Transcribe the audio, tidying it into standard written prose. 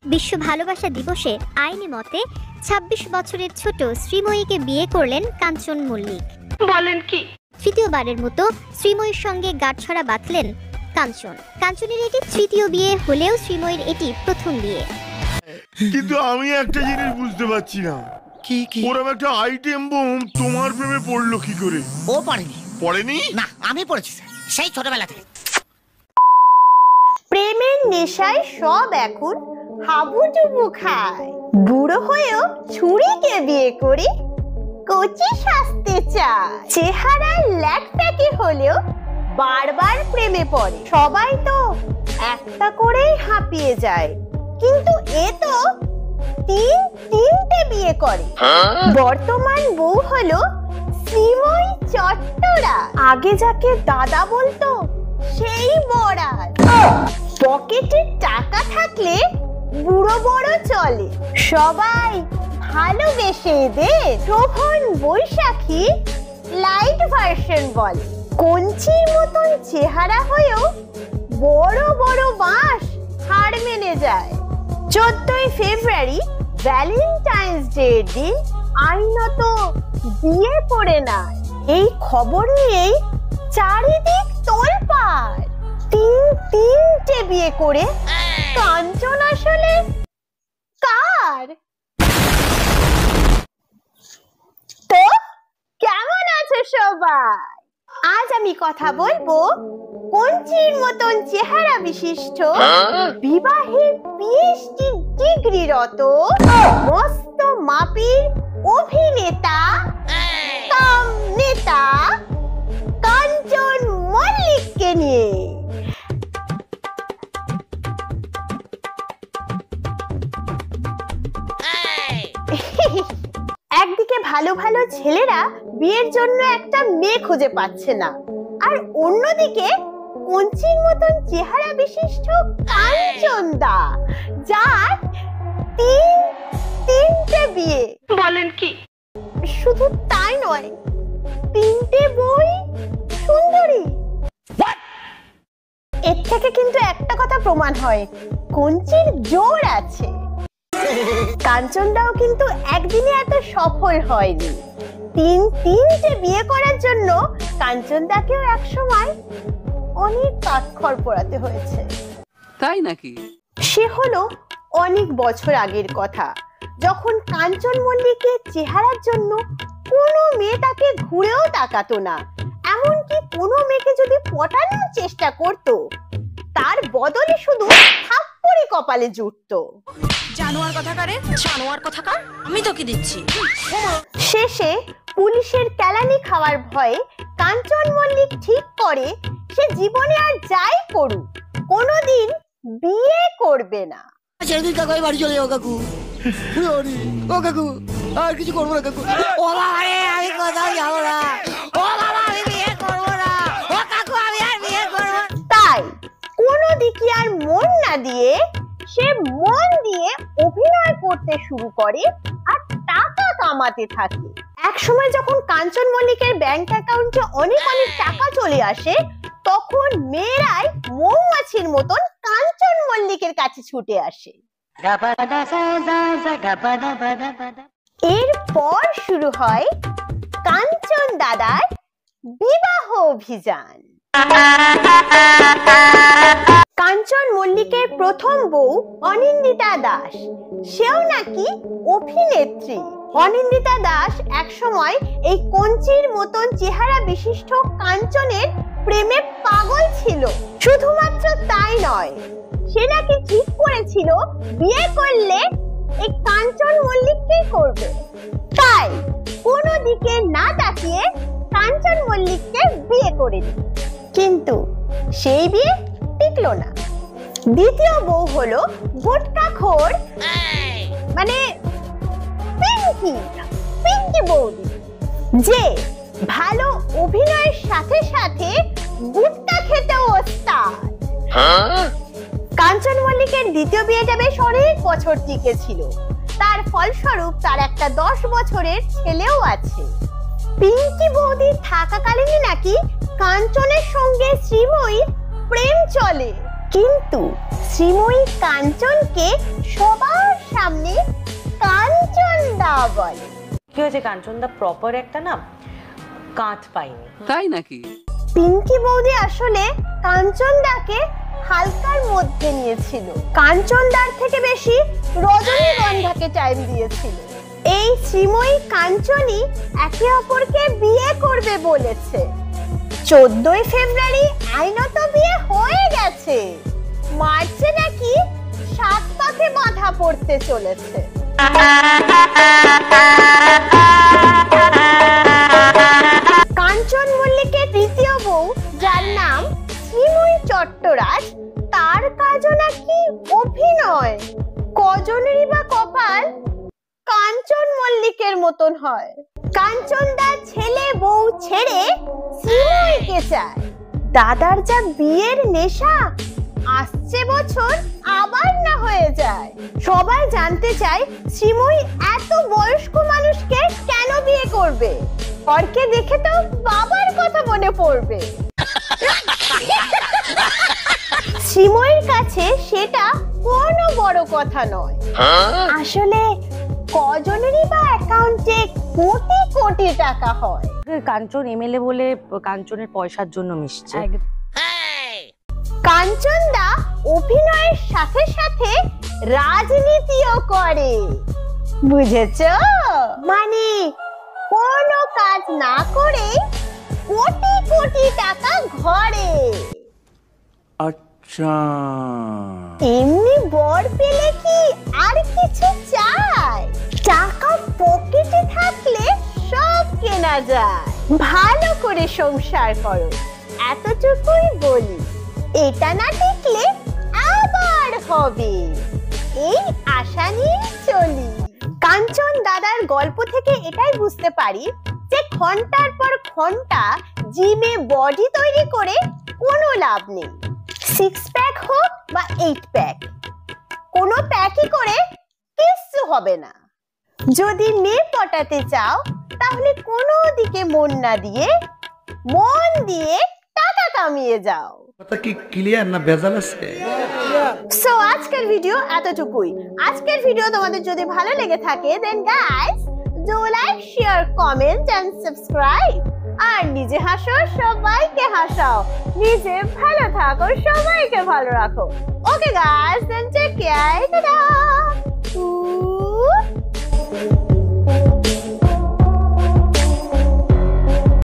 বিশ্ব ভালোবাসা দিবসে আইনি মতে ২৬ বছরের ছোট শ্রীময়ীকে বিয়ে করলেন কাঞ্চন মল্লিক। বলেন কি? তৃতীয়বারের মতো শ্রীময়ীর সঙ্গে গাঁটছড়া বাঁধলেন কাঞ্চন। কাঞ্চনের এটি তৃতীয় বিয়ে হলেও শ্রীময়ীর এটি প্রথম বিয়ে। কিন্তু আমি একটা জিনিস বুঝতে পারছি না, কি কি ওরকম একটা আইটেম বোম তোমার প্রেমে পড়লো কি করে? ও পড়েনি। পড়েনি? না, আমি পড়েছি সেই ছোটবেলা থেকে। প্রেমের নেশায় সব এখন হাবুডুবু খায়, বুড়ো হয়েও ছুরিকে বিয়ে করে কচি সাজতে চায়। চেহারা ল্যাকপ্যাকে হলেও বারবার প্রেমে পড়ে। সবাই তো একটা করেই হাঁপিয়ে যায়, কিন্তু এ তো তিনটে বিয়ে করে। বর্তমান বউ হলো শ্রীময়ী চট্টরা। আগে যাকে দাদা বলতো সেই বরাত। পকেটে টাকা থাকলে বুড়ো বড় চলে, সবাই ভালোবেসে দে। শোভন বৈশাখী লাইট ভার্সন বলে। কঞ্চির মতন চেহারা হয়েও বড় বড় বাঁশ হাড় মেনে যায়। 14ই ফেব্রুয়ারি ভ্যালেন্টাইন্স ডে দিন আইনত বিয়ে করে না। এই খবর নিয়েই চারিদিক তোলপাড়। তিনটে বিয়ে করে কাঞ্চন আসলে কার? তো কেমন আছো সবাই? আজ আমি কথা বলবো কঞ্চির মতন চেহারা বিশিষ্ট, বিবাহে পিএইচডি ডিগ্রিরত, মস্ত মাপির অভিনেতা কাম নেতা কাঞ্চন মল্লিককে নিয়ে। একদিকে ভালো ভালো ছেলেরা বিয়ের জন্য একটা মেয়ে খুঁজে পাচ্ছে না, আর অন্যদিকে কঞ্চির মতন চেহারা বিশিষ্ট কাঞ্চন দা, যার তিনটে বিয়ে। বলেন কি? শুধু তাই নয়, তিনটে বই সুন্দরী। এর থেকে কিন্তু একটা কথা প্রমাণ হয়, কঞ্চির জোর আছে। কাঞ্চনদাও কিন্তু একদিনে এত সফল হয়নি। তিনটে বিয়ে করার জন্য কাঞ্চনদাকেও একসময় অনেক কাঠখড় পোড়াতে হয়েছে। তাই নাকি? সে হলো অনেক বছর আগের কথা, যখন কাঞ্চন মল্লিকের চেহারার জন্য কোনো মেয়ে তাকে ঘুরেও তাকাতো না। এমনকি কোনো মেয়েকে যদি পটানোর চেষ্টা করত, তার বদলে শুধু থাপ্পড়ে কপালে জুটতো। জানোয়ার কথাকারে, জানোয়ার কথাকার, আমি তোকে দিচ্ছি। শেষে পুলিশের কেলানি খাওয়ার ভয়ে কাঞ্চন মল্লিক ঠিক করে সে জীবনে আর যাই করুক কোনোদিন বিয়ে করবে না। সেদিন কাকু বাড়ি চলে যাও কাকু। ও কাকু, আর কিছু করবো না কাকু। ও বাবা রে, আমি কোথাও যাবো না। ও বাবা, আমি বিয়ে করবো না। ও কাকু, আমি আর বিয়ে করবো না। তাই কোনো দিকে আর মন না দিয়ে সে মন দিয়ে অভিনয় করতে শুরু করে আর টাকা কামাতে থাকে। এক সময় যখন কাঞ্চন মল্লিকের ব্যাংক অ্যাকাউন্টে অনেক টাকা চলে আসে, তখন মেয়েরাই মৌমাছির মতন কাঞ্চন মল্লিকের কাছে ছুটে আসে। এরপর শুরু হয় কাঞ্চন দাদার বিবাহ অভিযান। কাঞ্চন মল্লিকের প্রথম বউ অনিন্দিতা দাস, সেও নাকি অভিনেত্রী। অনিন্দিতা দাস একসময় এই কঞ্চির মতন চেহারা বিশিষ্ট কাঞ্চনের প্রেমে পাগল ছিল। শুধুমাত্র তাই নয়, সে নাকি ঠিক করেছিল বিয়ে করলে এই কাঞ্চন মল্লিককেই করবে। তাই কোনো দিকে না তাকিয়ে কাঞ্চন মল্লিককে বিয়ে করে দিল। কিন্তু সেই বিয়ে টিকলো না। দ্বিতীয় বউ হলো গুটখাখোর, মানে পিঙ্কি বৌদি, যে ভালো অভিনয়ের সাথে সাথে গুটখা খেতেও ওস্তাদ। কাঞ্চন মল্লিকের দ্বিতীয় বিয়েটা বেশ অনেক বছর টিকে ছিল। তার ফলস্বরূপ তার একটা 10 বছরের ছেলেও আছে। পিঙ্কি বৌদি থাকাকালীনই নাকি কাঞ্চনের সঙ্গে শ্রীময়ীর প্রেম চলে, কিন্তু শ্রীময়ী কাঞ্চনকে সবার সামনে কাঞ্চনদা বলে। কি হয়েছে, কাঞ্চনদা প্রপার একটা নাম, কাঁধ পাইনি। তাই নাকি? পিঙ্কি বৌদি আসলে কাঞ্চনদাকে হালকার মধ্যে নিয়েছিল, কাঞ্চনদার থেকে বেশি রজনীগন্ধাকে টাইম দিয়েছিল। এই শ্রীময়ী কাঞ্চনী একে অপরকে বিয়ে করবে বলেছে। 14ই ফেব্রুয়ারি আইনত বিয়ে হয়ে গেছে, মার্চে নাকি 7 পাকে বাঁধা পড়তে চলেছে। কাঞ্চন মল্লিকের তৃতীয় বউ, যার নাম শ্রীময়ী চট্টরাজ, তার কাজও নাকি অভিনয়। কজনেরই বা কপাল কাঞ্চন মল্লিকের মতন হয়। কাঞ্চনদা ছেলে বউ ছেড়ে শ্রীময়ীকে চায়। দাদার যা বিয়ের নেশা, আসছে বছর আবার না হয়ে যায়। সবাই জানতে চায় শ্রীময়ী এত বয়স্ক মানুষকে কেন বিয়ে করবে। পরকে দেখে তো বাবার কথা মনে পড়বে। শ্রীময়ীর কাছে সেটা কোনো বড় কথা নয়। আসলে কজনেরই বা অ্যাকাউন্টে কোটি কোটি টাকা হয়। কাঞ্চন এমএলএ বলে কাঞ্চনের পয়সার জন্য মিশছে। কাঞ্চনদা অভিনয়ের সাথে সাথে রাজনীতিও করে, বুঝেছো? মানে কোনো কাজ না করে কোটি কোটি টাকা ঘরে। আচ্ছা, এমনি বর পেলে কি আর কিছু চাই? টাকা পকেটে থাকলে সব কেনা যায়। ভালো করে সংসার করো, এতটুকুই বলি। এটা না টিকলে আবার হবে, এই আশা নিয়ে চলি। কাঞ্চন দাদার গল্প থেকে এটাই বুঝতে পারি যে ঘন্টার পর ঘন্টা জিমে বডি তৈরি করে কোনো লাভ নেই। 6 প্যাক হোক বা 8 প্যাক, কোনো প্যাকই করে কিচ্ছু হবে না। যদি মেয়ে পটাতে চাও তাহলে কোনো দিকে মন না দিয়ে মন দিয়ে টাকা কামিয়ে যাও। কথা কি ক্লিয়ার না ভেজাল আছে? সো আজকের ভিডিও এতটুকুই। আজকের ভিডিও তোমাদের যদি ভালো লেগে থাকে then guys do like, share, comment and subscribe. আর নিজে হাসো, সবাইকে হাসাও, নিজে ভালো থাকো, সবাইকে ভালো রাখো। Okay guys, then take care, tata.